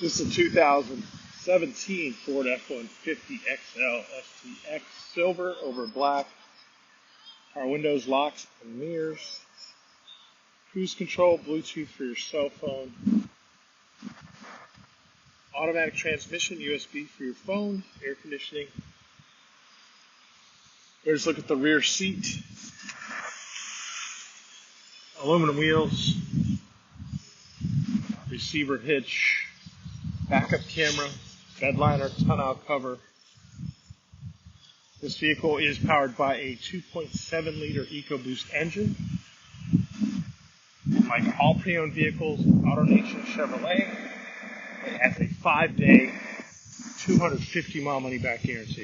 This is a 2017 Ford F-150 XL STX silver over black. Power windows, locks, and mirrors. Cruise control, Bluetooth for your cell phone. Automatic transmission, USB for your phone, air conditioning. Here's a look at the rear seat. Aluminum wheels. Receiver hitch. Backup camera. Bed liner, tonneau cover. This vehicle is powered by a 2.7 liter Ecoboost engine. Like all pre-owned vehicles, AutoNation Chevrolet, it has a 5-day, 250-mile money-back guarantee.